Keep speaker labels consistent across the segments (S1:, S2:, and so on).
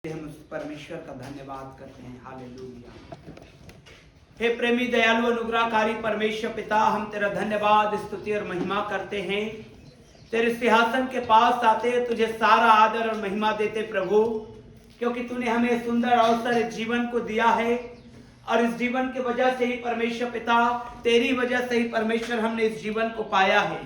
S1: हम उस परमेश्वर का धन्यवाद करते हैं। हालेलुया। हे प्रेमी दयालु अनुग्रहकारी परमेश्वर पिता, हम तेरा धन्यवाद स्तुति और महिमा करते हैं। तेरे सिंहासन के पास आते तुझे सारा आदर और महिमा देते प्रभु, क्योंकि तूने हमें सुंदर अवसर जीवन को दिया है और इस जीवन की वजह से ही परमेश्वर पिता, तेरी वजह से ही परमेश्वर हमने इस जीवन को पाया है।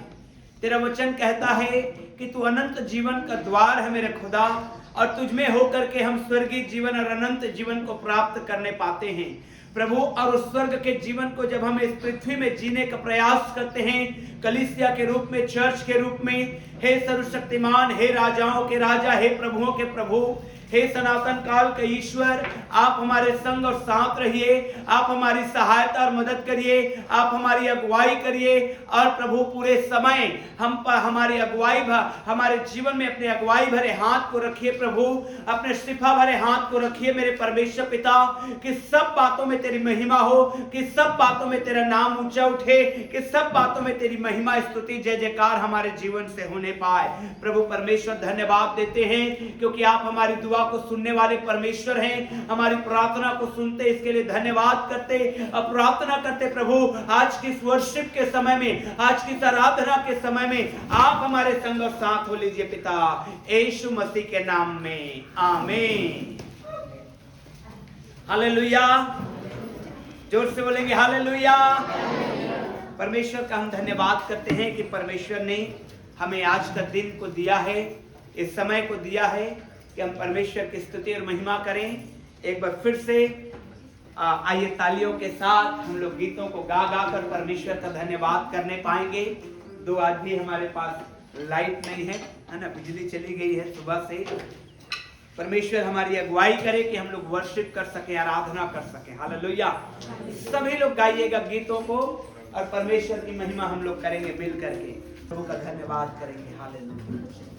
S1: तेरा वचन कहता है कि तू अनंत जीवन का द्वार है मेरे खुदा, और तुझमें होकर के हम स्वर्गीय जीवन और अनंत जीवन को प्राप्त करने पाते हैं प्रभु। और उस स्वर्ग के जीवन को जब हम इस पृथ्वी में जीने का प्रयास करते हैं, कलीसिया के रूप में, चर्च के रूप में, हे सर्वशक्तिमान, हे राजाओं के राजा, हे प्रभुओं के प्रभु, हे सनातन काल के ईश्वर, आप हमारे संग और साथ रहिए, आप हमारी सहायता और मदद करिए, आप हमारी अगुवाई करिए। और प्रभु पूरे समय हम पर हमारी अगुवाई, हमारे जीवन में अपने अगुवाई भरे हाथ को रखिए प्रभु, अपने शिफा भरे हाथ को रखिए मेरे परमेश्वर पिता, कि सब बातों में तेरी महिमा हो, कि सब बातों में तेरा नाम ऊंचा उठे, कि सब बातों में तेरी महिमा, स्तुति, जय जयकार हमारे जीवन से होने पाए। प्रभु परमेश्वर धन्यवाद देते हैं, क्योंकि आप हमारी दुआ को सुनने वाले परमेश्वर हैं, हमारी प्रार्थना को सुनते, इसके लिए धन्यवाद करते और प्रार्थना करते प्रभु। आज की इस वर्शिप के समय में, आज की इस आराधना के समय में आप हमारे संग और साथ हो लीजिए पिता, यीशु मसीह के नाम में, आमीन। हालेलुया। जोर से बोलेंगे हालेलुया। परमेश्वर का हम धन्यवाद करते हैं कि परमेश्वर ने हमें आज का दिन को दिया है, इस समय को दिया है कि हम परमेश्वर की स्तुति और महिमा करें। एक बार फिर से आइए तालियों के साथ हम लोग गीतों को गा गा कर परमेश्वर का धन्यवाद करने पाएंगे। दो आज भी हमारे पास लाइट नहीं है ना, बिजली चली गई है सुबह से। परमेश्वर हमारी अगुवाई करे कि हम लोग वर्शिप कर सके, आराधना कर सके। हालेलुया। सभी लोग गाइएगा गीतों को और परमेश्वर की महिमा हम लोग करेंगे मिल करके, प्रभु का धन्यवाद करेंगे। हालेलुया।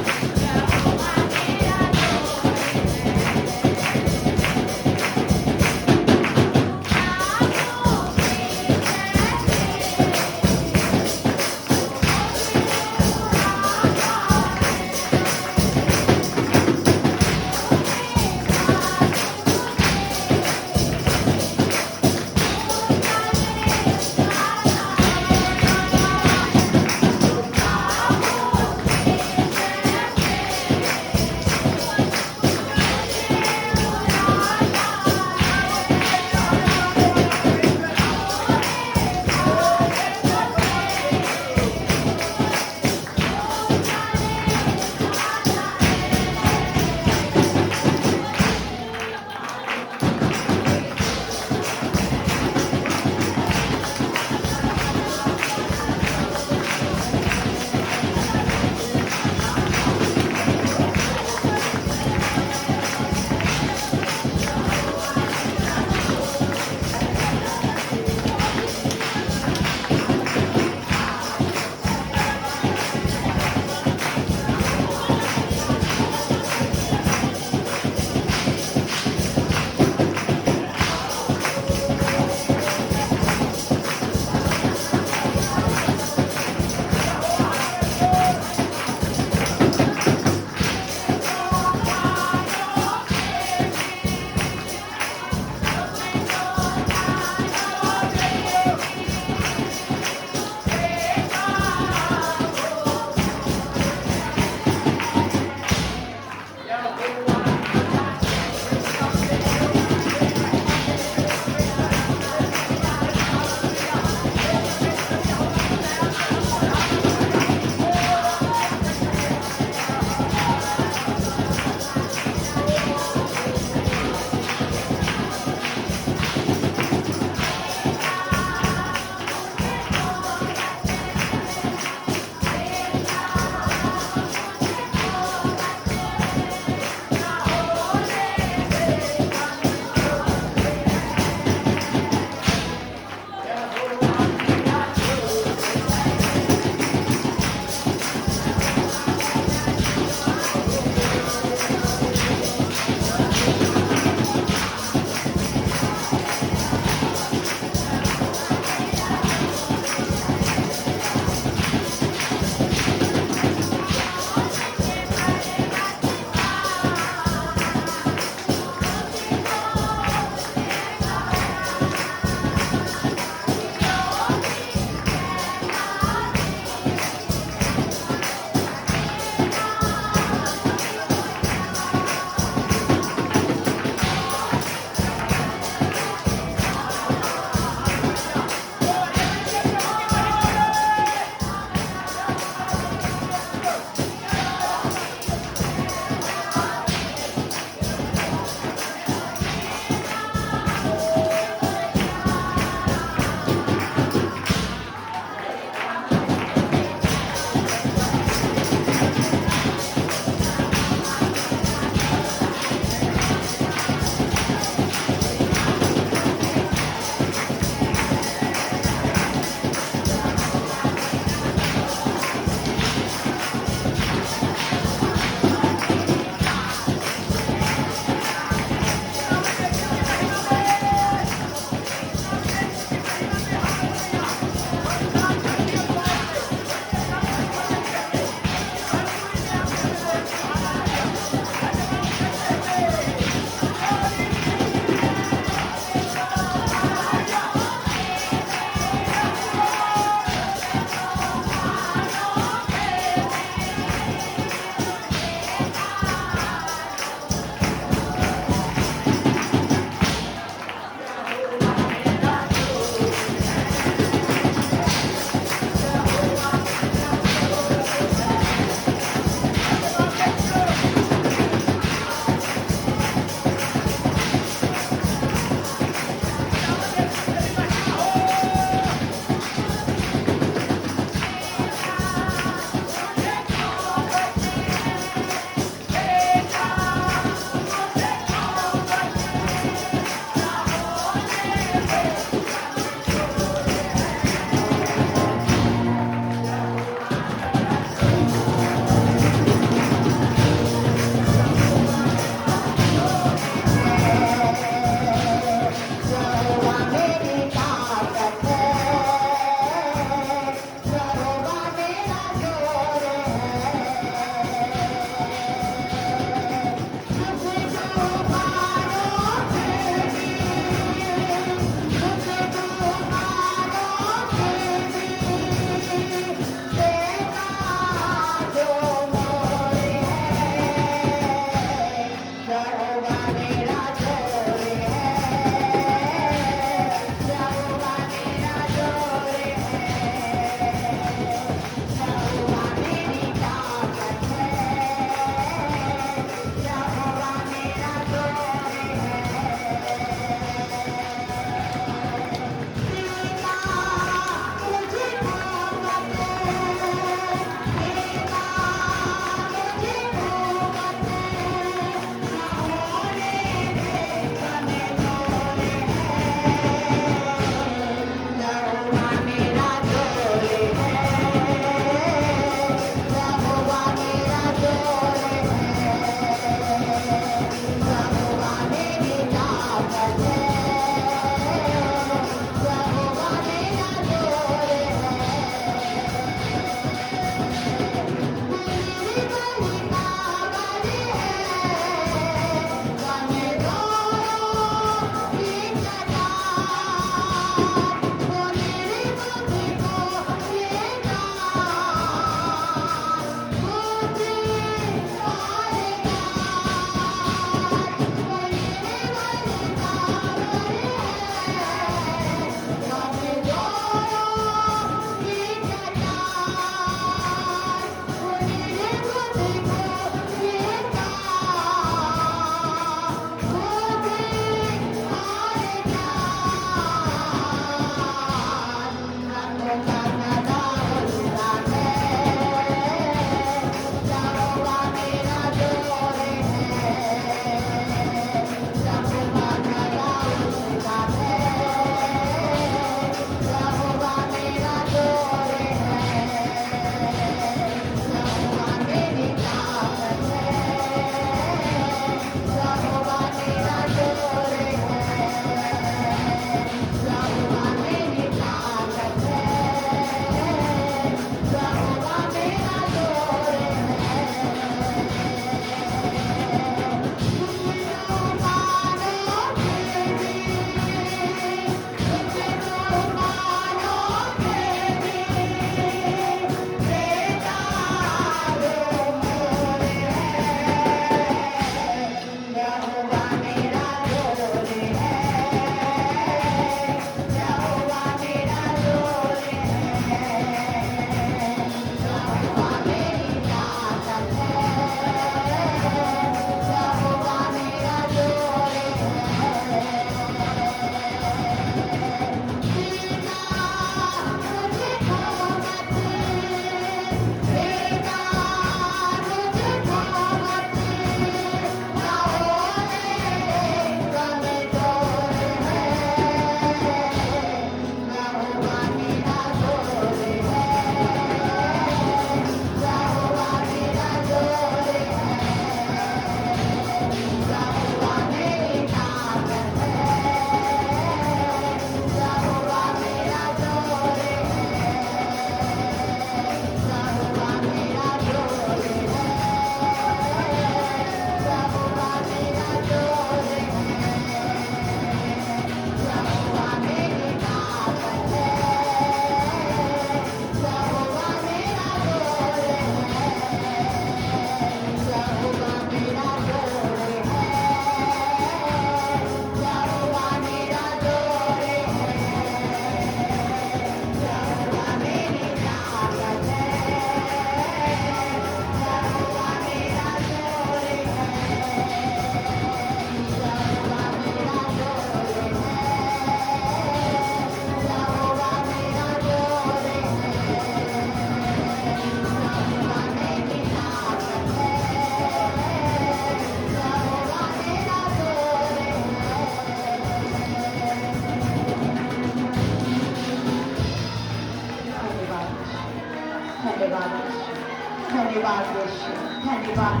S2: धन्यवाद यीशु, धन्यवाद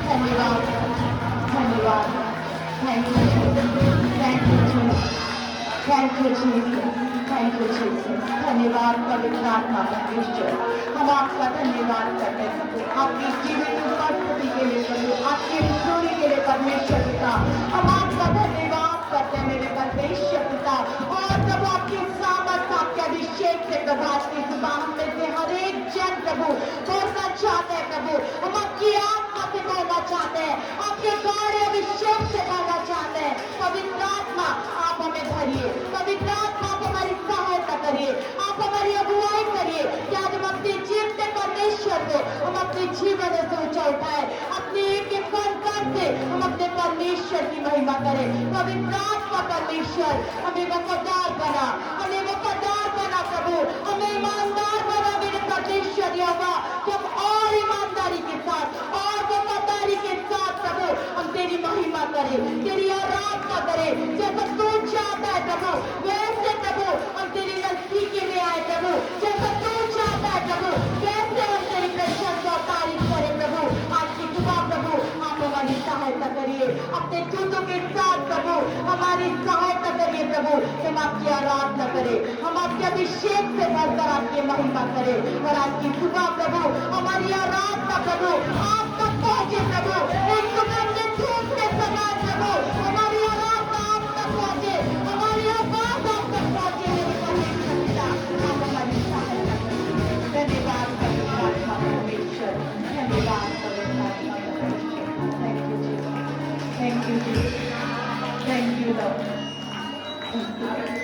S2: धन्यवाद धन्यवाद। Thank you thank you thank you thank you Jesus. धन्यवाद पवित्र आत्मा परमेश्वर, हम आपका धन्यवाद करते हैं आपकी जीवित उपस्थिति के लिए प्रभु, आपकी स्टोरी के लिए परमेश्वर पिता। हम आपका धन्यवाद करते हैं मेरे परमेश्वर पिता। और जब आपकी सामर्थ आपके अभिषेक से प्रभु आज की सुबह हम में से हर एक जन प्रभु बोलना चाहते हैं प्रभु, हम आपकी आत्मा से बोलना चाहते हैं, आपके गौरव अभिषेक से बोलना चाहते हैं। पवित्र आत्मा आप हमें भरिए, पवित्र आत्मा आप हमारी सहायता करिए, आप हमारी अगुवाई करिए कि आज हम अपने जीवते परमेश्वर को हम अपने जीवन से ऊंचा उठाए, अपने एक एक कण से हम अपने परमेश्वर की महिमा करें। पवित्र आत्मा परमेश्वर हमें वफादार बना, हमें वफादार बना प्रभु, हमें ईमानदार बना मेरे परमेश्वर यहोवा। जब और ईमानदारी के साथ और वफादारी के साथ प्रभु हम तेरी महिमा करें, तेरी आराधना करें। जैसा तू चाहता है प्रभु वैसे प्रभु हम तेरी नजदीकी में आए प्रभु, जैसा तू चाहता है प्रभु वैसे हम तेरी प्रशंसा और तारीफ करें प्रभु। आज की सुबह प्रभु आप हमारी सहायता करिए, अपने दूतों के साथ प्रभु हमारी सहायता करिए प्रभु, हम आपकी आराधना करें, हम आपके अभिषेक से भरकर आपकी महिमा करें। और आज की सुबह प्रभु हमारी आराधना प्रभु आप तक पहुंचे प्रभु, एक सुगंधित धूप के समान प्रभु हमारी आराधना आप तक पहुंचे, हमारी आवाज आप तक पहुंचे मेरे परमेश्वर पिता। आप हमारी सहायता करिए। धन्यवाद पवित्र आत्मा परमेश्वर, धन्यवाद पवित्र आत्मा परमेश्वर। Thank you Jesus, thank you Jesus, thank you Lord, thank you.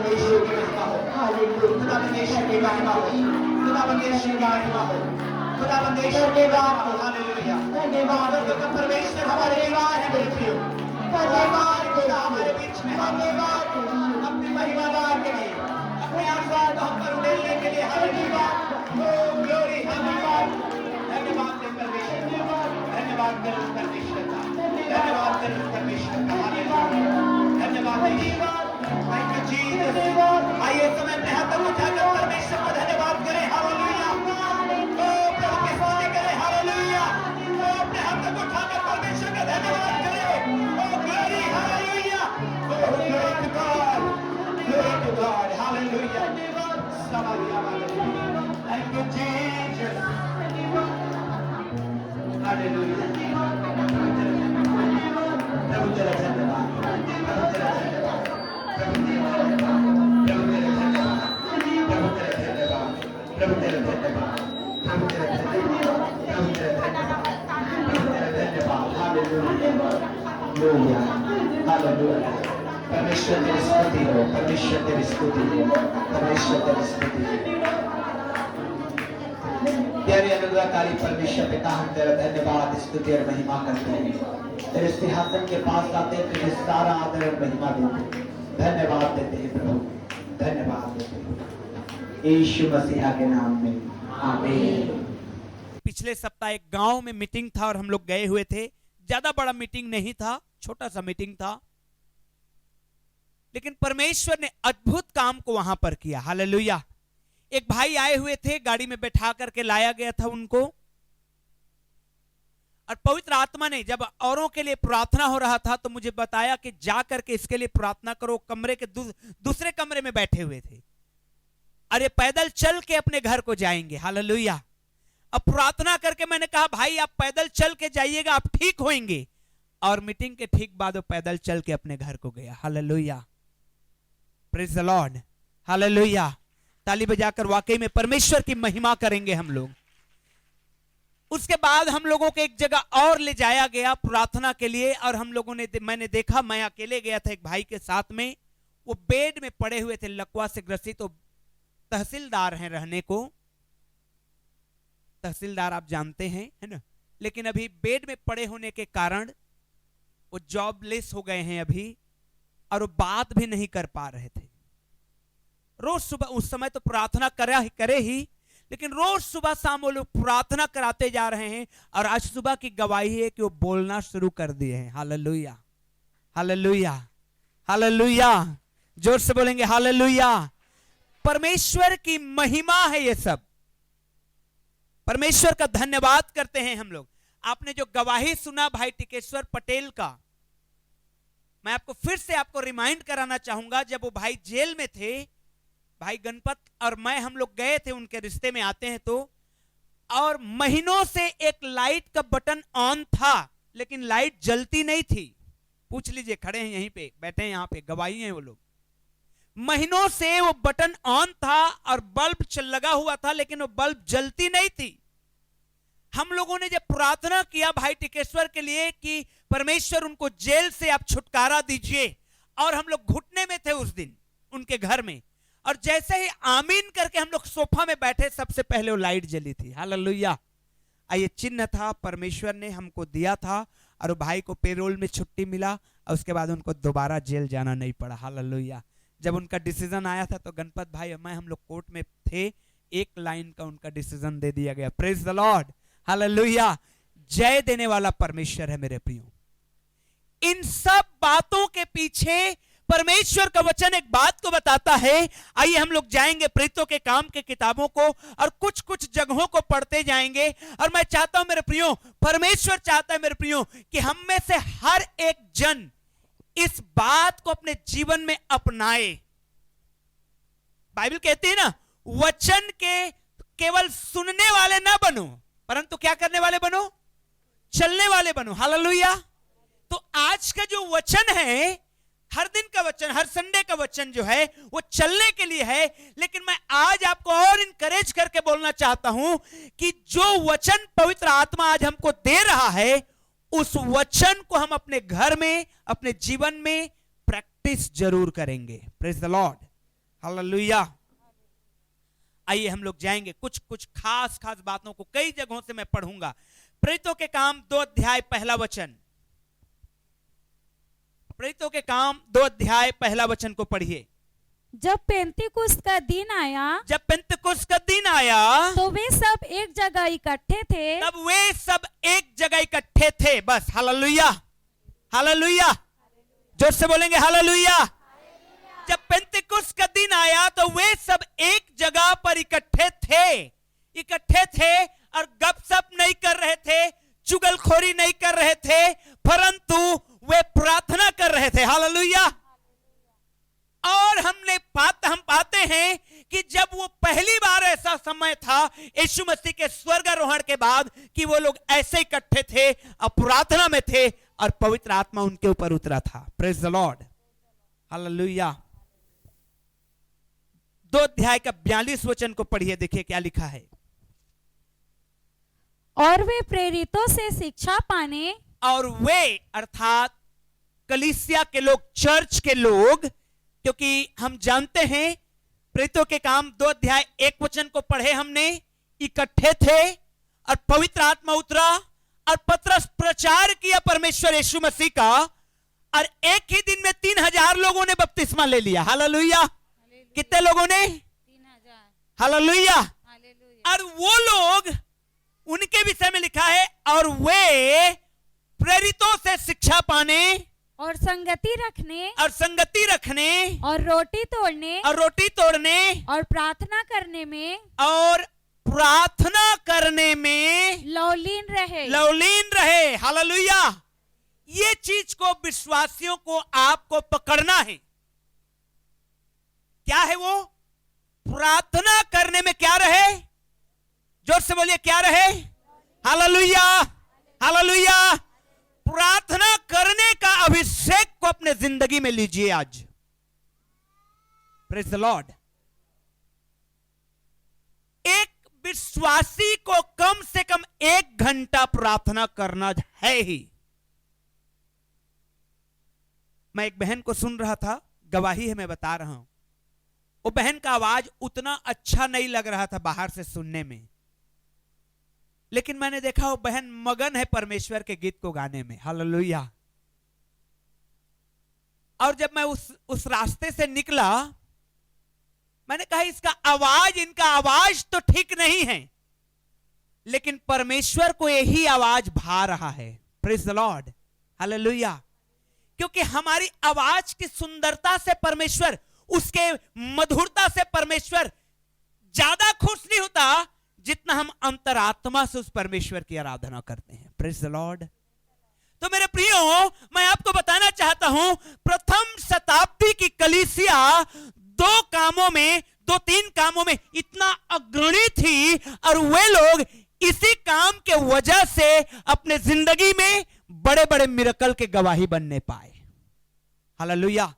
S1: यीशु की महिमा हो, खुदावंद यीशु की महिमा हो, खुदावंद यीशु की महिमा हो, खुदावंद यीशु की महिमा हो। हालेलुया, धन्यवाद परमेश्वर हमारे निवास है मेरे प्रियो, धन्यवाद खुदा हमारे बीच में, धन्यवाद अपनी महिमा के लिए, अपने आशीर्वाद हम पर उड़ेलने के लिए। हालेलुया, ओ ग्लोरी, धन्यवाद, धन्यवाद दे परमेश्वर, धन्यवाद दे परमेश्वर का, धन्यवाद दे परमेश्वर का। हालेलुया, धन्यवाद यीशु, थैंक यू जीसस। आइए समय अपने हाथ में उठाकर परमेश्वर का धन्यवाद करें। हालेलुया, ओ प्रभु की स्तुति करें। हालेलुया, ओ अपने हाथ में उठाकर परमेश्वर का धन्यवाद करें। O glory, hallelujah, O glory to God, glory to God. Hallelujah, thank you Jesus. Hallelujah, प्रभु तेरा धन्यवाद, प्रभु तेरा धन्यवाद, प्रभु तेरा धन्यवाद, प्रभु तेरा धन्यवाद, प्रभु तेरा धन्यवाद, प्रभु तेरा धन्यवाद, प्रभु तेरा धन्यवाद, प्रभु तेरा धन्यवाद, प्रभु तेरा धन्यवाद। हालेलुया, हालेलुया, परमेश्वर तेरी स्तुति हो, परमेश्वर तेरी स्तुति हो, परमेश्वर तेरी स्तुति हो। प्यारे अनुग्रहकारी परमेश्वर पिता, हम तेरा धन्यवाद, स्तुति और महिमा करते हैं। तेरे सिंहासन के पास आते हैं, तुझे सारा आदर और महिमा देते हैं, धन्यवाद देते हैं प्रभु, धन्यवाद देते हैं यीशु मसीह के नाम में, आमीन।
S3: पिछले सप्ताह एक गांव में मीटिंग था और हम लोग गए हुए थे। ज्यादा बड़ा मीटिंग नहीं था, छोटा सा मीटिंग था, लेकिन परमेश्वर ने अद्भुत काम को वहां पर किया। हालेलुया। एक भाई आए हुए थे, गाड़ी में बैठा करके लाया गया था उनको, और पवित्र आत्मा ने जब औरों के लिए प्रार्थना हो रहा था तो मुझे बताया कि जा करके इसके लिए प्रार्थना करो। कमरे के दूसरे कमरे में बैठे हुए थे, अरे पैदल चल के अपने घर को जाएंगे। हालेलुया। अब प्रार्थना करके मैंने कहा भाई आप पैदल चल के जाइएगा, आप ठीक होंगे। और मीटिंग के ठीक बाद वो पैदल चल के अपने घर को गया। Hallelujah, praise the Lord, hallelujah. ताली बजाकर वाकई में परमेश्वर की महिमा करेंगे हम लोग। उसके बाद हम लोगों को एक जगह और ले जाया गया प्रार्थना के लिए, और हम लोगों ने, मैंने देखा, मैं अकेले गया था एक भाई के साथ में, वो बेड में पड़े हुए थे, लकवा से ग्रसित। तो तहसीलदार हैं रहने को, तहसीलदार आप जानते हैं, है ना, लेकिन अभी बेड में पड़े होने के कारण वो जॉबलेस हो गए हैं अभी, और वो बात भी नहीं कर पा रहे थे। रोज सुबह, उस समय तो प्रार्थना करे ही, लेकिन रोज सुबह शाम वो लोग प्रार्थना कराते जा रहे हैं, और आज सुबह की गवाही है कि वो बोलना शुरू कर दिए हैं। Hallelujah, hallelujah, hallelujah. जोर से बोलेंगे हालेलुया। परमेश्वर की महिमा है ये सब, परमेश्वर का धन्यवाद करते हैं हम लोग। आपने जो गवाही सुना भाई टिकेश्वर पटेल का, मैं आपको फिर से आपको रिमाइंड कराना चाहूंगा। जब वो भाई जेल में थे, भाई गणपत और मैं, हम लोग गए थे, उनके रिश्ते में आते हैं तो, और महीनों से एक लाइट का बटन ऑन था लेकिन लाइट जलती नहीं थी। पूछ लीजिए, खड़े हैं यहीं पे, बैठे हैं यहाँ पे, गवाही हैं वो लोग। महीनों से वो बटन ऑन था और बल्ब लगा हुआ था, लेकिन वो बल्ब जलती नहीं थी। हम लोगों ने जब प्रार्थना किया भाई टिकेश्वर के लिए कि परमेश्वर उनको जेल से आप छुटकारा दीजिए, और हम लोग घुटने में थे उस दिन उनके घर में, और जैसे ही आमीन करके हम लोग सोफा में बैठे, सबसे पहले वो लाइट जली थी। हालेलुया। ये चिन्ह था, परमेश्वर ने हमको दिया था, और भाई को पेरोल में छुट्टी मिला, और उसके बाद उनको दोबारा जेल जाना नहीं पड़ा। हालेलुया। जब उनका डिसीजन आया था तो गणपत भाई और मैं, हम लोग कोर्ट में थे, एक लाइन का उनका डिसीजन दे दिया गया। Praise the Lord, hallelujah. जय देने वाला परमेश्वर है मेरे प्रियो। इन सब बातों के पीछे परमेश्वर का वचन एक बात को बताता है। आइए हम लोग जाएंगे प्रेरितों के काम के किताबों को, और कुछ कुछ जगहों को पढ़ते जाएंगे। और मैं चाहता हूं मेरे प्रियो, परमेश्वर चाहता है मेरे प्रियो कि हम में से हर एक जन इस बात को अपने जीवन में अपनाए। बाइबल कहती है ना, वचन के केवल सुनने वाले ना बनो, परंतु क्या करने वाले बनो, चलने वाले बनो। हालेलुया। तो आज का जो वचन है, हर दिन का वचन, हर संडे का वचन जो है वो चलने के लिए है, लेकिन मैं आज आपको और इनकरेज करके बोलना चाहता हूं कि जो वचन पवित्र आत्मा आज हमको दे रहा है, उस वचन को हम अपने घर में, अपने जीवन में प्रैक्टिस जरूर करेंगे। Praise the Lord, hallelujah. आइए हम लोग जाएंगे कुछ कुछ खास खास बातों को कई जगहों से मैं पढ़ूंगा। प्रेरितों के काम 2 अध्याय पहला वचन, प्रेरितों के काम 2 अध्याय पहला वचन को पढ़िए।
S4: जब पेंतीकुस्त का दिन आया,
S3: जब पेंतकुस्त का दिन आया
S4: तो वे सब एक जगह इकट्ठे थे।
S3: तब वे सब एक जगह इकट्ठे थे। बस हालेलुया, हालेलुया, जोर से बोलेंगे हालेलुया। जब पेंतकुस्त का दिन आया तो वे सब एक जगह पर इकट्ठे थे और गपशप नहीं कर रहे थे, चुगलखोरी नहीं कर रहे थे, परंतु वे प्रार्थना कर रहे थे। हालेलुया। और हम पाते हैं कि जब वो पहली बार ऐसा समय था यीशु मसीह के स्वर्गारोहण के बाद कि वो लोग ऐसे इकट्ठे थे और प्रार्थना में थे और पवित्र आत्मा उनके ऊपर उतरा था। Praise the Lord, hallelujah. 2 अध्याय का 42 वचन को पढ़िए, देखिए क्या लिखा है।
S4: और वे प्रेरितों से शिक्षा पाने,
S3: और वे अर्थात कलीसिया के लोग, चर्च के लोग, क्योंकि हम जानते हैं प्रेरितों के काम 2 अध्याय 1 वचन को पढ़े हमने, इकट्ठे थे और पवित्र आत्मा उतरा और पतरस प्रचार किया परमेश्वर यीशु मसीह का, और एक ही दिन में 3000 लोगों ने बपतिस्मा ले लिया। हालेलुया। कितने लोगों ने?
S4: 3000।
S3: हालेलुया।
S4: हालेलुया।
S3: और वो लोग, उनके विषय में लिखा है, और वे प्रेरितों से शिक्षा पाने
S4: और संगति रखने
S3: और
S4: रोटी तोड़ने और प्रार्थना करने में लौलीन
S3: रहे। हालेलुया। ये चीज को विश्वासियों को आपको पकड़ना है। क्या है वो? प्रार्थना करने में क्या रहे? जोर से बोलिए, क्या रहे? Hallelujah, hallelujah. प्रार्थना करने का अभिषेक को अपने जिंदगी में लीजिए आज। Praise the Lord. एक विश्वासी को कम से कम 1 घंटा प्रार्थना करना है ही। मैं एक बहन को सुन रहा था, गवाही है मैं बता रहा हूं। वो बहन का आवाज उतना अच्छा नहीं लग रहा था बाहर से सुनने में, लेकिन मैंने देखा वो बहन मगन है परमेश्वर के गीत को गाने में। हालेलुया। और जब मैं उस रास्ते से निकला, मैंने कहा इनका आवाज तो ठीक नहीं है, लेकिन परमेश्वर को यही आवाज भा रहा है। Praise the Lord, hallelujah. क्योंकि हमारी आवाज की सुंदरता से परमेश्वर, उसके मधुरता से परमेश्वर ज्यादा खुश नहीं होता जितना हम अंतरात्मा से उस परमेश्वर की आराधना करते हैं। Praise the Lord. तो मेरे प्रियो, मैं आपको बताना चाहता हूं, प्रथम शताब्दी की कलीसिया 2-3 कामों में इतना अग्रणी थी, और वे लोग इसी काम के वजह से अपने जिंदगी में बड़े बड़े मिरेकल के गवाही बनने पाए। हालेलुया।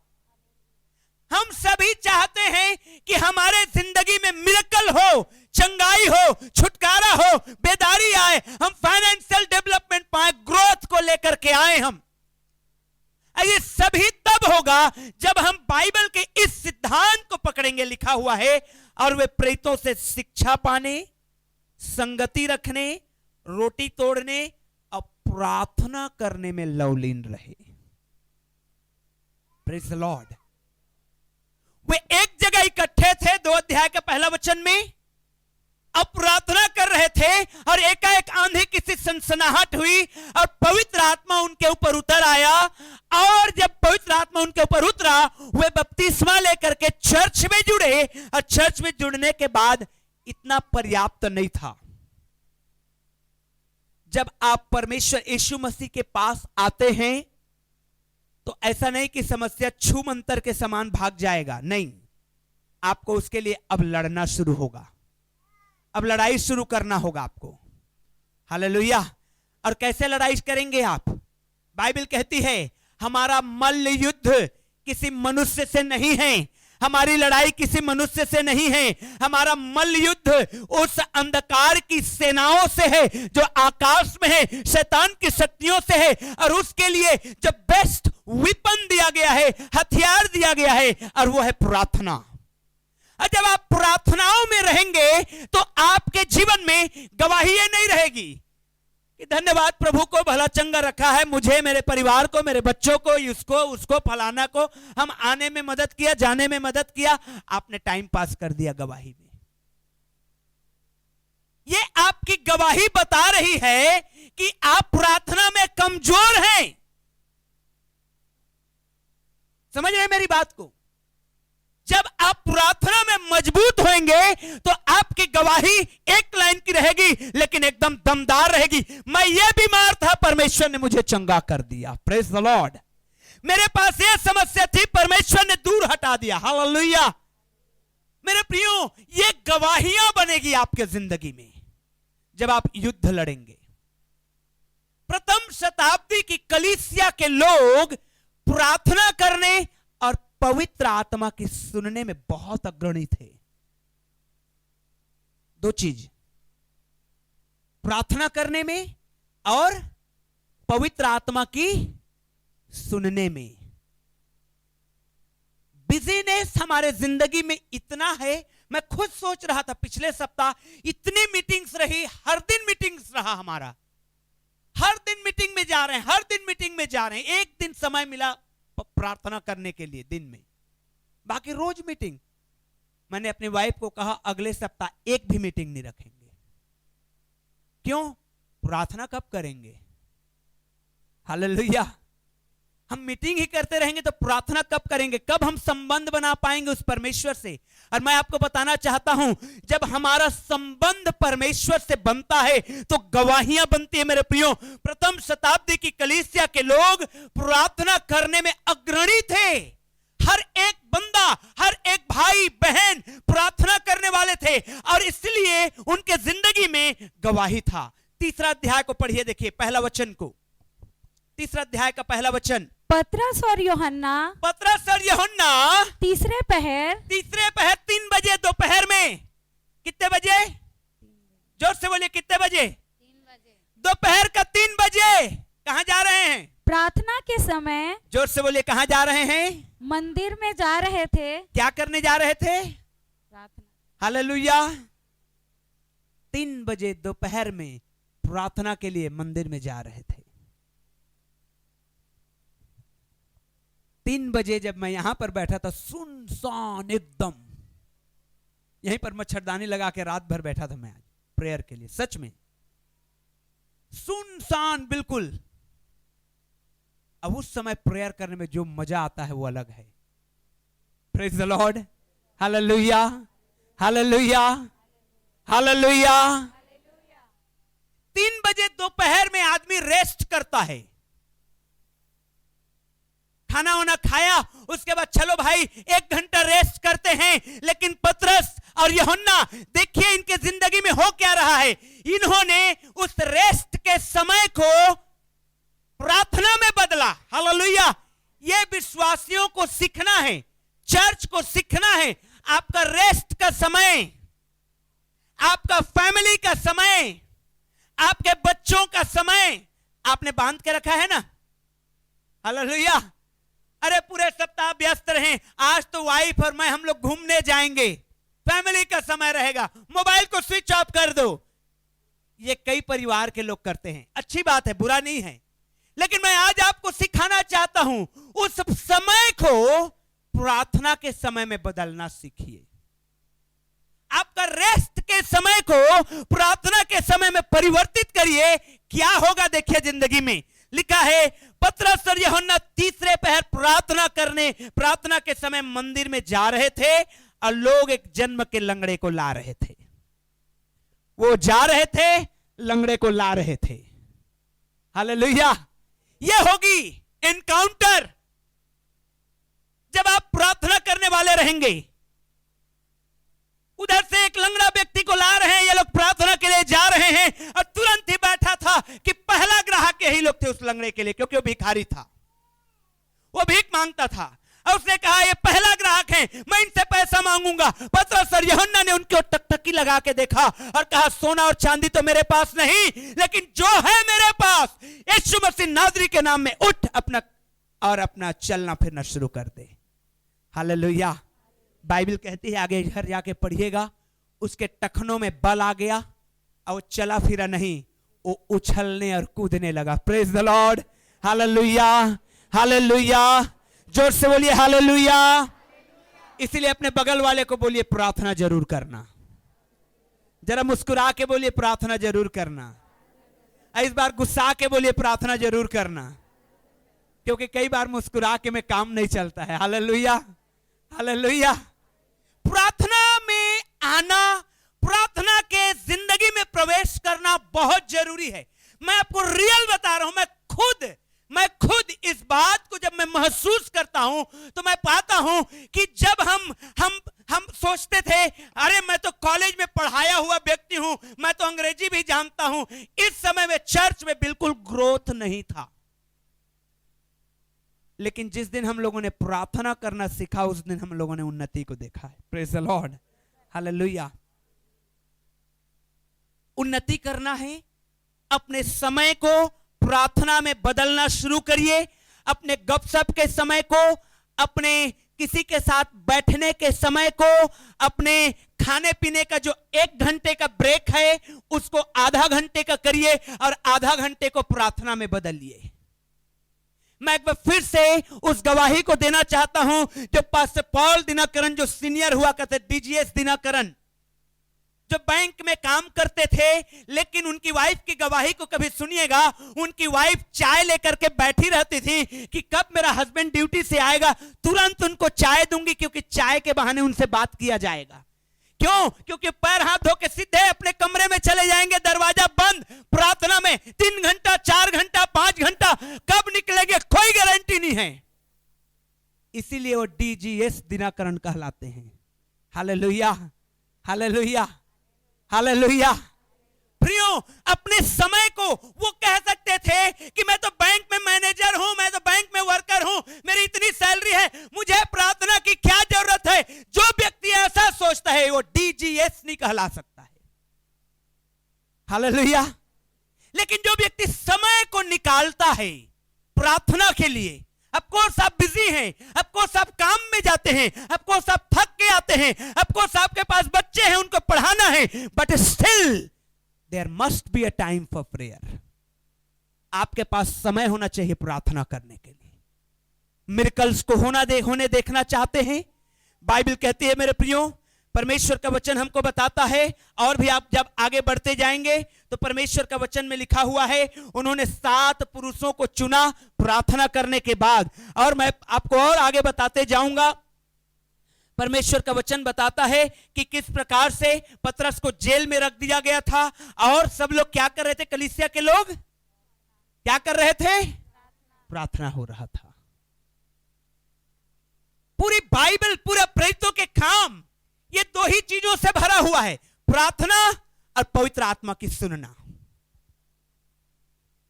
S3: हम सभी चाहते हैं कि हमारे जिंदगी में मिरेकल हो, चंगाई हो, छुटकारा हो, बेदारी आए, हम फाइनेंशियल डेवलपमेंट पाए, ग्रोथ को लेकर के आए। हम ये सभी तब होगा जब हम बाइबल के इस सिद्धांत को पकड़ेंगे। लिखा हुआ है, और वे प्रेरितों से शिक्षा पाने, संगति रखने, रोटी तोड़ने और प्रार्थना करने में लवलीन रहे। Praise the Lord. वे एक जगह इकट्ठे थे 2 अध्याय के पहला वचन में, अब प्रार्थना कर रहे थे, और एकाएक आंधी की सी सनसनाहट हुई और पवित्र आत्मा उनके ऊपर उतर आया। और जब पवित्र आत्मा उनके ऊपर उतरा, वे बपतिस्मा लेकर के चर्च में जुड़े, और चर्च में जुड़ने के बाद इतना पर्याप्त नहीं था। जब आप परमेश्वर यीशु मसीह के पास आते हैं तो ऐसा नहीं कि समस्या छू मंतर के समान भाग जाएगा, नहीं। आपको उसके लिए अब लड़ना शुरू होगा, अब लड़ाई शुरू करना होगा आपको। हालेलुया। और कैसे लड़ाई करेंगे आप? बाइबल कहती है हमारा मल्ल युद्ध किसी मनुष्य से नहीं है, हमारी लड़ाई किसी मनुष्य से नहीं है, हमारा मल्ल युद्ध उस अंधकार की सेनाओं से है जो आकाश में है, शैतान की शक्तियों से है। और उसके लिए जो बेस्ट वेपन दिया गया है, हथियार दिया गया है, और वो है प्रार्थना। और जब आप प्रार्थनाओं में रहेंगे तो आपके जीवन में गवाही ये नहीं रहेगी कि धन्यवाद प्रभु को भला चंगा रखा है, मुझे, मेरे परिवार को, मेरे बच्चों को, इसको उसको फलाना को हम आने में मदद किया, जाने में मदद किया। आपने टाइम पास कर दिया गवाही में। ये आपकी गवाही बता रही है कि आप प्रार्थना में कमजोर हैं। समझ रहे हैं मेरी बात को? जब आप प्रार्थना में मजबूत होंगे तो आपकी गवाही एक लाइन की रहेगी लेकिन एकदम दमदार रहेगी। मैं ये बीमार था, परमेश्वर ने मुझे चंगा कर दिया। Praise the Lord. मेरे पास ये समस्या थी, परमेश्वर ने दूर हटा दिया। हालेलुया। मेरे प्रियो, ये गवाहियां बनेगी आपके जिंदगी में जब आप युद्ध लड़ेंगे। प्रथम शताब्दी की कलीसिया के लोग प्रार्थना करने और पवित्र आत्मा की सुनने में बहुत अग्रणी थे। दो चीज, प्रार्थना करने में और पवित्र आत्मा की सुनने में। बिजीनेस हमारे जिंदगी में इतना है, मैं खुद सोच रहा था पिछले सप्ताह इतनी मीटिंग्स रही, हर दिन मीटिंग्स रहा हमारा, हर दिन मीटिंग में जा रहे हैं, हर दिन मीटिंग में जा रहे हैं। एक दिन समय मिला प्रार्थना करने के लिए दिन में, बाकी रोज मीटिंग। मैंने अपनी वाइफ को कहा अगले सप्ताह एक भी मीटिंग नहीं रखेंगे। क्यों? प्रार्थना कब करेंगे? हालेलुया। हम मीटिंग ही करते रहेंगे तो प्रार्थना कब करेंगे? कब हम संबंध बना पाएंगे उस परमेश्वर से? और मैं आपको बताना चाहता हूं, जब हमारा संबंध परमेश्वर से बनता है तो गवाहियां बनती है। मेरे प्रियो, प्रथम शताब्दी की कलीसिया के लोग प्रार्थना करने में अग्रणी थे। हर एक बंदा, हर एक भाई बहन प्रार्थना करने वाले थे और इसलिए उनके जिंदगी में गवाही था। तीसरा अध्याय को पढ़िए, देखिए पहला वचन को, तीसरा अध्याय का पहला वचन।
S4: पतरस और यूहन्ना
S3: तीसरे पहर 3 बजे दोपहर में। कितने बजे? जोर से बोलिए, कितने बजे?
S4: 3 बजे।
S3: दोपहर का 3 बजे। कहां जा रहे हैं?
S4: प्रार्थना के समय।
S3: जोर से बोलिए, कहां जा रहे हैं?
S4: मंदिर में जा रहे थे।
S3: क्या करने जा रहे थे?
S4: प्रार्थना।
S3: हालेलुया। 3 बजे दोपहर में प्रार्थना के लिए मंदिर में जा रहे थे। 3 बजे जब मैं यहां पर बैठा था, सुनसान एकदम, यहीं पर मच्छरदानी लगा के रात भर बैठा था मैं आज प्रेयर के लिए। सच में सुनसान बिल्कुल। अब उस समय प्रेयर करने में जो मजा आता है वो अलग है। Praise the Lord. Hallelujah, hallelujah, hallelujah. 3 बजे दोपहर में आदमी रेस्ट करता है, खाना वाना खाया, उसके बाद चलो भाई 1 घंटा रेस्ट करते हैं। लेकिन पतरस और यूहन्ना, देखिए इनके जिंदगी में हो क्या रहा है। इन्होंने उस रेस्ट के समय को प्रार्थना में बदला। हालेलुया। ये विश्वासियों को सीखना है, चर्च को सीखना है। आपका रेस्ट का समय, आपका फैमिली का समय, आपके बच्चों का समय आपने बांध के रखा है ना। हालेलुया। अरे पूरे सप्ताह व्यस्त रहे, आज तो वाइफ और मैं हम लोग घूमने जाएंगे, फैमिली का समय रहेगा, मोबाइल को स्विच ऑफ कर दो। ये कई परिवार के लोग करते हैं, अच्छी बात है, बुरा नहीं है। लेकिन मैं आज आपको सिखाना चाहता हूं, उस समय को प्रार्थना के समय में बदलना सीखिए। आपका रेस्ट के समय को प्रार्थना के समय में परिवर्तित करिए। क्या होगा देखिए जिंदगी में। लिखा है पतरस और यूहन्ना तीसरे पहर प्रार्थना के समय मंदिर में जा रहे थे और लोग एक जन्म के लंगड़े को ला रहे थे। वो जा रहे थे, लंगड़े को ला रहे थे। हालेलुया। ये होगी एनकाउंटर जब आप प्रार्थना करने वाले रहेंगे। उधर से एक लंगड़ा व्यक्ति को ला रहे हैं, ये लोग प्रार्थना के लिए जा रहे हैं और तुरंत ही बैठा था कि पहला ग्राहक यही लोग थे उस लंगड़े के लिए, क्योंकि वो भिखारी था, वो भीख मांगता था। और उसने कहा ये पहला ग्राहक है, मैं इनसे पैसा मांगूंगा। पतरस और यूहन्ना ने उनके टकटकी लगा के देखा और कहा सोना और चांदी तो मेरे पास नहीं, लेकिन जो है मेरे पास, यीशु मसीह नाज़री के नाम में उठ अपना चलना फिरना शुरू कर दे। हालेलुया। बाइबल कहती है, आगे घर जाके पढ़िएगा, उसके टखनों में बल आ गया और वो चला फिरा नहीं, वो उछलने और कूदने लगा। Praise the Lord, hallelujah, hallelujah, जोर से बोलिए हालेलुया। इसीलिए अपने बगल वाले को बोलिए प्रार्थना जरूर करना, जरा मुस्कुरा के बोलिए प्रार्थना जरूर करना, इस बार गुस्सा के बोलिए प्रार्थना जरूर करना, क्योंकि कई बार मुस्कुरा के में काम नहीं चलता है। Hallelujah, hallelujah. प्रार्थना में आना, प्रार्थना के जिंदगी में प्रवेश करना बहुत जरूरी है। मैं आपको रियल बता रहा हूं, मैं खुद इस बात को जब मैं महसूस करता हूं तो मैं पाता हूं कि जब हम सोचते थे अरे मैं तो कॉलेज में पढ़ाया हुआ व्यक्ति हूं, मैं तो अंग्रेजी भी जानता हूं, इस समय में चर्च में बिल्कुल ग्रोथ नहीं था। लेकिन जिस दिन हम लोगों ने प्रार्थना करना सीखा, उस दिन हम लोगों ने उन्नति को देखा है। Praise the Lord, hallelujah. उन्नति करना है, अपने समय को प्रार्थना में बदलना शुरू करिए। अपने गपशप के समय को, अपने किसी के साथ बैठने के समय को, अपने खाने पीने का जो 1 घंटे का ब्रेक है उसको आधा घंटे का करिए और आधा घंटे को प्रार्थना में बदलिए। मैं एक बार फिर से उस गवाही को देना चाहता हूं जो पास्टर पॉल दिनाकरन, जो सीनियर हुआ करते, डीजीएस दिनाकरन, जो बैंक में काम करते थे, लेकिन उनकी वाइफ की गवाही को कभी सुनिएगा। उनकी वाइफ चाय लेकर के बैठी रहती थी कि कब मेरा हस्बैंड ड्यूटी से आएगा, तुरंत उनको चाय दूंगी, क्योंकि चाय के बहाने उनसे बात किया जाएगा। क्यों? क्योंकि पैर हाथ धो के सीधे अपने कमरे में चले जाएंगे, दरवाजा बंद, प्रार्थना में 3 घंटा, 4 घंटा, 5 घंटा कब निकलेंगे कोई गारंटी नहीं है। इसीलिए वो डीजीएस दिनाकरन कहलाते हैं। Hallelujah, hallelujah, hallelujah. प्रियो, अपने समय को वो कह सकते थे कि मैं तो बैंक में मैनेजर हूं, मैं तो बैंक में वर्कर हूं, मेरी इतनी सैलरी है, मुझे प्रार्थना की क्या जरूरत है। जो व्यक्ति ऐसा सोचता है वो डीजीएस नहीं कहला सकता है। हालेलुया। लेकिन जो व्यक्ति समय को निकालता है प्रार्थना के लिए, ऑफकोर्स आप बिजी हैं, ऑफकोर्स आप काम में जाते हैं, ऑफकोर्स आप थक के आते हैं, ऑफकोर्स आपके पास बच्चे हैं, उनको पढ़ाना है, but still there must be a time for prayer. आपके पास समय होना चाहिए प्रार्थना करने के लिए। मिरेकल्स को होने देखना चाहते हैं? बाइबल कहती है मेरे प्रियो, परमेश्वर का वचन हमको बताता है, और भी आप जब आगे बढ़ते जाएंगे तो परमेश्वर का वचन में लिखा हुआ है, उन्होंने 7 पुरुषों को चुना प्रार्थना करने के बाद। और मैं आपको और आगे बताते जाऊंगा। परमेश्वर का वचन बताता है कि किस प्रकार से पतरस को जेल में रख दिया गया था, और सब लोग क्या कर रहे थे, कलीसिया के लोग क्या कर रहे थे, प्रार्थना हो रहा था। पूरी बाइबल, पूरा प्रेरितों के काम ये 2 ही चीजों से भरा हुआ है, प्रार्थना और पवित्र आत्मा की सुनना।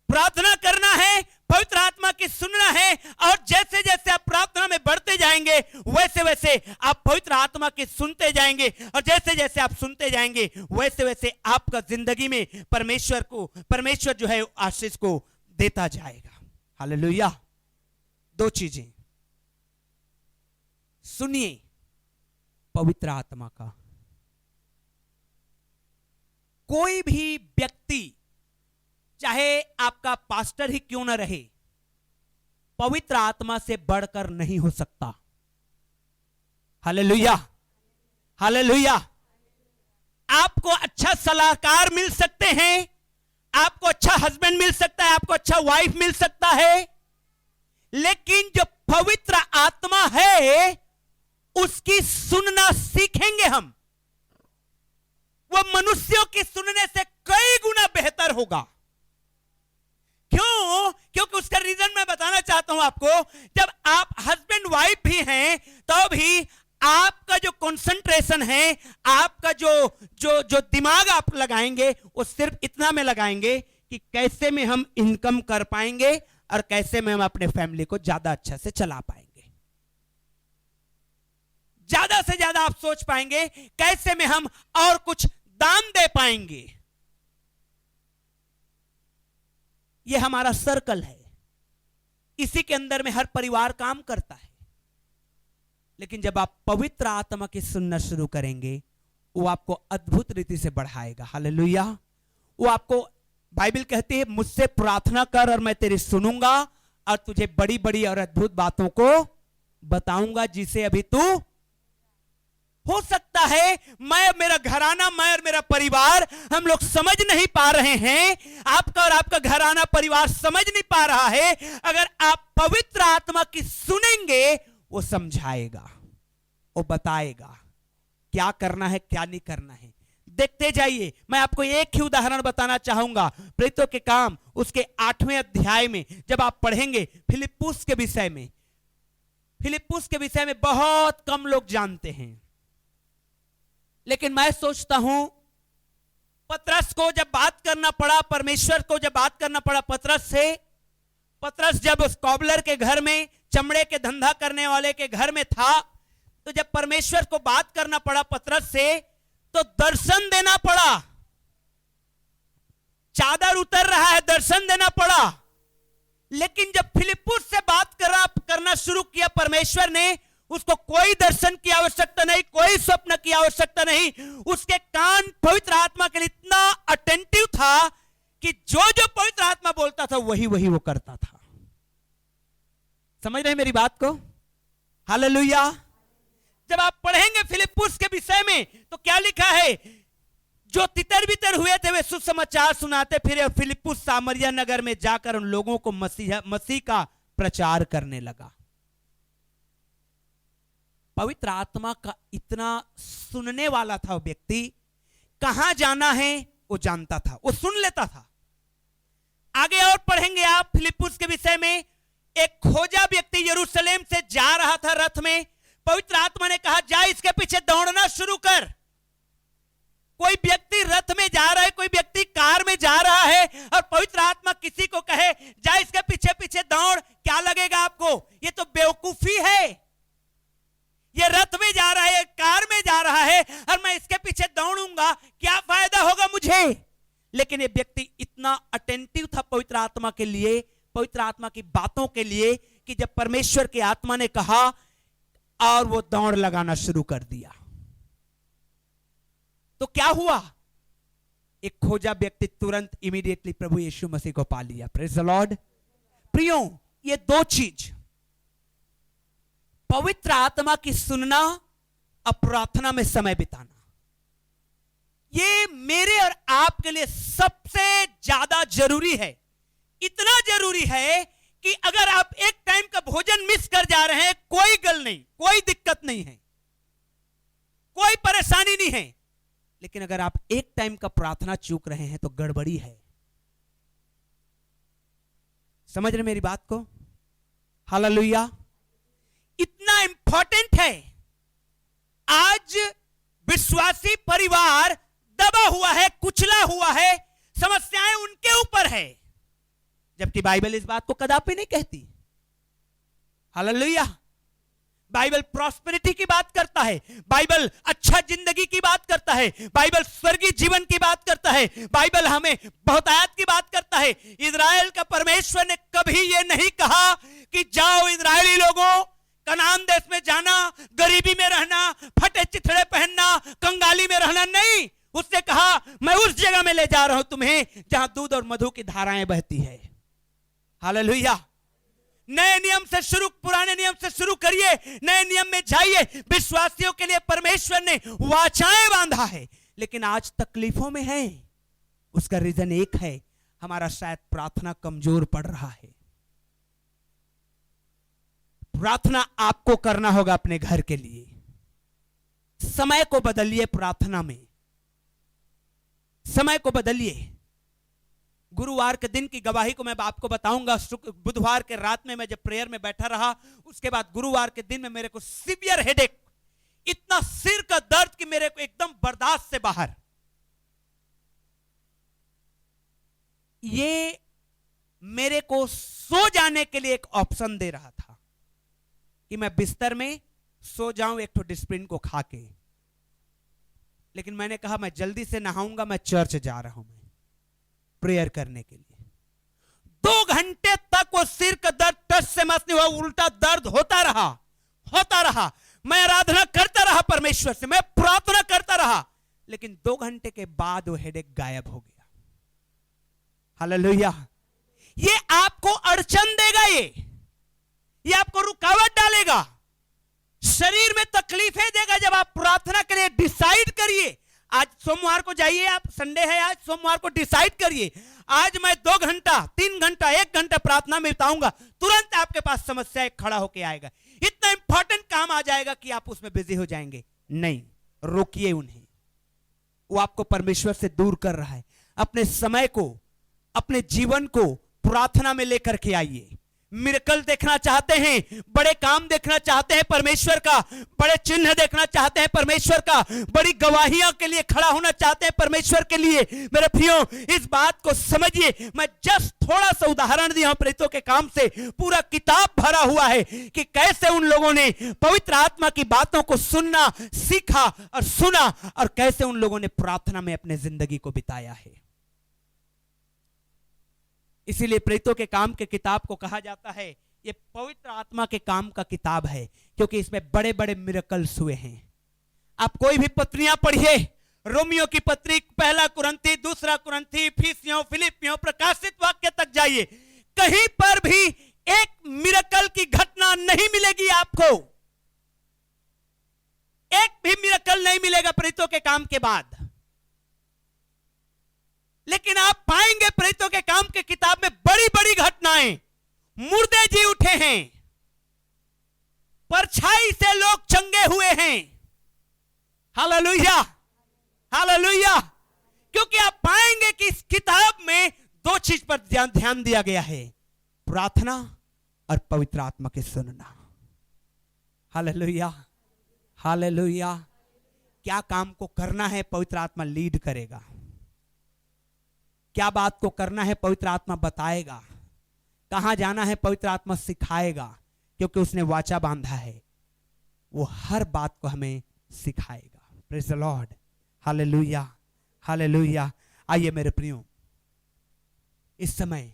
S3: प्रार्थना करना है, पवित्र आत्मा की सुनना है, और जैसे जैसे आप प्रार्थना में बढ़ते जाएंगे वैसे वैसे आप पवित्र आत्मा की सुनते जाएंगे, और जैसे जैसे आप सुनते जाएंगे वैसे वैसे आपका जिंदगी में परमेश्वर जो है आशीष को देता जाएगा। हालेलुया। 2 चीजें सुनिए पवित्र आत्मा का। कोई भी व्यक्ति, चाहे आपका पास्टर ही क्यों ना रहे, पवित्र आत्मा से बढ़कर नहीं हो सकता। Hallelujah, hallelujah. आपको अच्छा सलाहकार मिल सकते हैं, आपको अच्छा हस्बैंड मिल सकता है, आपको अच्छा वाइफ मिल सकता है, लेकिन जो पवित्र आत्मा है उसकी सुनना सीखेंगे हम, वो मनुष्यों की सुनने से कई गुना बेहतर होगा। क्यों? क्योंकि उसका रीजन मैं बताना चाहता हूं आपको। जब आप हस्बैंड वाइफ भी हैं तो भी आपका जो कंसंट्रेशन है, आपका जो दिमाग आप लगाएंगे वो सिर्फ इतना में लगाएंगे कि कैसे में हम इनकम कर पाएंगे और कैसे में हम अपने फैमिली को ज्यादा अच्छा से चला पाएंगे। ज्यादा से ज्यादा आप सोच पाएंगे कैसे में हम और कुछ दान दे पाएंगे। यह हमारा सर्कल है, इसी के अंदर में हर परिवार काम करता है। लेकिन जब आप पवित्र आत्मा की सुनना शुरू करेंगे, वो आपको अद्भुत रीति से बढ़ाएगा। हालेलुया। वो आपको, बाइबल कहती है, मुझसे प्रार्थना कर और मैं तेरी सुनूंगा और तुझे बड़ी बड़ी और अद्भुत बातों को बताऊंगा जिसे अभी तू, हो सकता है मैं, मेरा घराना, मैं और मेरा परिवार, हम लोग समझ नहीं पा रहे हैं, आपका और आपका घराना परिवार समझ नहीं पा रहा है। अगर आप पवित्र आत्मा की सुनेंगे, वो समझाएगा, वो बताएगा क्या करना है क्या नहीं करना है। देखते जाइए। मैं आपको एक ही उदाहरण बताना चाहूंगा, प्रेरितों के काम उसके 8वें अध्याय में जब आप पढ़ेंगे फिलिप्पुस के विषय में। फिलिप्पुस के विषय में बहुत कम लोग जानते हैं, लेकिन मैं सोचता हूं पतरस को जब बात करना पड़ा, परमेश्वर को जब बात करना पड़ा पतरस से, पतरस जब उस कॉबलर के घर में, चमड़े के धंधा करने वाले के घर में था, तो जब परमेश्वर को बात करना पड़ा पतरस से, तो दर्शन देना पड़ा। चादर उतर रहा है, दर्शन देना पड़ा। लेकिन जब फिलिप्पुस से बात करना शुरू किया परमेश्वर ने, उसको कोई दर्शन की आवश्यकता नहीं, कोई स्वप्न की आवश्यकता नहीं। उसके कान पवित्र आत्मा के लिए इतना अटेंटिव था कि जो जो पवित्र आत्मा बोलता था वही वही वो करता था। समझ रहे मेरी बात को? हालेलुया। जब आप पढ़ेंगे फिलिप्पुस के विषय में तो क्या लिखा है, जो तितर बितर हुए थे वे सुसमाचार सुनाते फिरे और फिलिप्पुस सामरिया नगर में जाकर उन लोगों को मसीह का प्रचार करने लगा। पवित्र आत्मा का इतना सुनने वाला था वो व्यक्ति, कहां जाना है वो जानता था, वो सुन लेता था। आगे और पढ़ेंगे आप फिलिप्पुस के विषय में। एक खोजा व्यक्ति यरूशलेम से जा रहा था रथ में, पवित्र आत्मा ने कहा जा इसके पीछे दौड़ना शुरू कर। कोई व्यक्ति रथ में जा रहा है, कोई व्यक्ति कार में जा रहा है, और पवित्र आत्मा किसी को कहे जा इसके पीछे पीछे दौड़, क्या लगेगा आपको? ये तो बेवकूफी है। ये रथ में जा रहा है, कार में जा रहा है, और मैं इसके पीछे दौड़ूंगा, क्या फायदा होगा मुझे? लेकिन ये व्यक्ति इतना अटेंटिव था पवित्र आत्मा के लिए, पवित्र आत्मा की बातों के लिए, कि जब परमेश्वर की आत्मा ने कहा, और वो दौड़ लगाना शुरू कर दिया। तो क्या हुआ? एक खोजा व्यक्ति तुरंत इमीडिएटली प्रभु यीशु मसीह को पा लिया। Praise the Lord. प्रियो, ये दो चीज, पवित्र आत्मा की सुनना और प्रार्थना में समय बिताना, ये मेरे और आपके लिए सबसे ज्यादा जरूरी है। इतना जरूरी है कि अगर आप एक टाइम का भोजन मिस कर जा रहे हैं, कोई गल नहीं, कोई दिक्कत नहीं है, कोई परेशानी नहीं है, लेकिन अगर आप एक टाइम का प्रार्थना चूक रहे हैं तो गड़बड़ी है। समझ रहे मेरी बात को? हालेलुया। इतना इंपॉर्टेंट है। आज विश्वासी परिवार दबा हुआ है, कुचला हुआ है, समस्याएं उनके ऊपर है, जबकि बाइबल इस बात को कदापि नहीं कहती। हालेलुया। बाइबल प्रॉस्पेरिटी की बात करता है, बाइबल अच्छा जिंदगी की बात करता है, बाइबल स्वर्गीय जीवन की बात करता है, बाइबल हमें बहुतायत की बात करता है। इजराइल का परमेश्वर ने कभी यह नहीं कहा कि जाओ इजरायली लोगों, कनान देश में जाना, गरीबी में रहना, फटे चिथड़े पहनना, कंगाली में रहना नहीं। उसने कहा मैं उस जगह में ले जा रहा हूं तुम्हें जहां दूध और मधु की धाराएं बहती है। हालेलुया। नए नियम से शुरू, पुराने नियम से शुरू करिए, नए नियम में जाइए। विश्वासियों के लिए परमेश्वर ने वाचाएं बांधा है, लेकिन आज तकलीफों में है। उसका रीजन एक है, हमारा शायद प्रार्थना कमजोर पड़ रहा है। प्रार्थना आपको करना होगा अपने घर के लिए। समय को बदलिए, प्रार्थना में समय को बदलिए। गुरुवार के दिन की गवाही को मैं आपको बताऊंगा। बुधवार के रात में मैं जब प्रेयर में बैठा रहा, उसके बाद गुरुवार के दिन में मेरे को सीवियर हेडेक, इतना सिर का दर्द कि मेरे को एकदम बर्दाश्त से बाहर। ये मेरे को सो जाने के लिए एक ऑप्शन दे रहा था कि मैं बिस्तर में सो जाऊं एक तो डिस्प्रिन को खा के। लेकिन मैंने कहा मैं जल्दी से नहाऊंगा, मैं चर्च जा रहा हूं, मैं प्रेयर करने के लिए। 2 घंटे तक वो सिर का दर्द टस से मस नहीं हुआ, उल्टा दर्द होता रहा। मैं आराधना करता रहा परमेश्वर से, मैं प्रार्थना करता रहा, लेकिन 2 घंटे के बाद वो हेडेक गायब हो गया। हालेलुया। ये आपको अड़चन देगा, ये आपको रुकावट डालेगा, शरीर में तकलीफें देगा। जब आप प्रार्थना के लिए डिसाइड करिए, आज सोमवार को जाइए, आप संडे है आज, सोमवार को डिसाइड करिए आज मैं 2 घंटा 3 घंटा 1 घंटा प्रार्थना में बिताऊंगा, तुरंत आपके पास समस्या एक खड़ा होके आएगा। इतना इंपॉर्टेंट काम आ जाएगा कि आप उसमें बिजी हो जाएंगे। नहीं, रोकिए उन्हें, वो आपको परमेश्वर से दूर कर रहा है। अपने समय को, अपने जीवन को प्रार्थना में लेकर के आइए। मिरेकल देखना चाहते हैं, बड़े काम देखना चाहते हैं परमेश्वर का, बड़े चिन्ह देखना चाहते हैं परमेश्वर का, बड़ी गवाहियां के लिए खड़ा होना चाहते हैं परमेश्वर के लिए। मेरे प्रियो, इस बात को समझिए। मैं जस्ट थोड़ा सा उदाहरण दिया हूं प्रेरितों के काम से, पूरा किताब भरा हुआ है कि कैसे उन लोगों ने पवित्र आत्मा की बातों को सुनना सीखा और सुना, और कैसे उन लोगों ने प्रार्थना में अपने जिंदगी को बिताया है। इसीलिए प्रेरितों के काम के किताब को कहा जाता है ये पवित्र आत्मा के काम का किताब है, क्योंकि इसमें बड़े बड़े मिरेकल्स हुए हैं। आप कोई भी पत्रियां पढ़िए, रोमियो की पत्री, 1 कुरिन्थी, 2 कुरिन्थी, इफिसियों, फिलिपियों, प्रकाशित वाक्य तक जाइए, कहीं पर भी एक मिरेकल की घटना नहीं मिलेगी आपको। एक भी मिरेकल नहीं मिलेगा प्रेरितों के काम के बाद। लेकिन आप पाएंगे प्रेरितों के काम के किताब में बड़ी बड़ी घटनाएं, मुर्दे जी उठे हैं, परछाई से लोग चंगे हुए हैं। Hallelujah, hallelujah. क्योंकि आप पाएंगे कि इस किताब में 2 चीज पर ध्यान दिया गया है, प्रार्थना और पवित्र आत्मा के सुनना। Hallelujah, hallelujah. क्या काम को करना है पवित्र आत्मा लीड करेगा, क्या बात को करना है पवित्र आत्मा बताएगा, कहां जाना है पवित्र आत्मा सिखाएगा, क्योंकि उसने वाचा बांधा है, वो हर बात को हमें सिखाएगा। Praise the Lord, hallelujah, hallelujah. आइए मेरे प्रियो, इस समय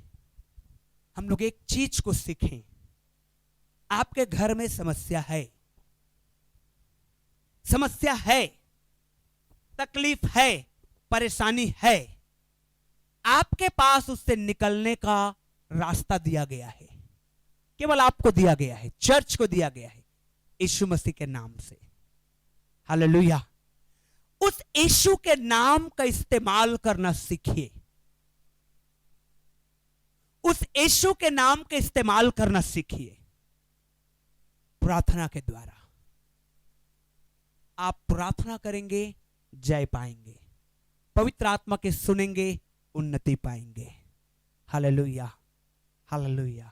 S3: हम लोग एक चीज को सीखें। आपके घर में समस्या है, समस्या है, तकलीफ है, परेशानी है, आपके पास उससे निकलने का रास्ता दिया गया है, केवल आपको दिया गया है, चर्च को दिया गया है, यीशु मसीह के नाम से। हालेलुया। उस यीशु के नाम का इस्तेमाल करना सीखिए, उस यीशु के नाम का इस्तेमाल करना सीखिए। प्रार्थना के द्वारा आप प्रार्थना करेंगे, जय पाएंगे, पवित्र आत्मा के सुनेंगे, उन्नति पाएंगे। Hallelujah, hallelujah.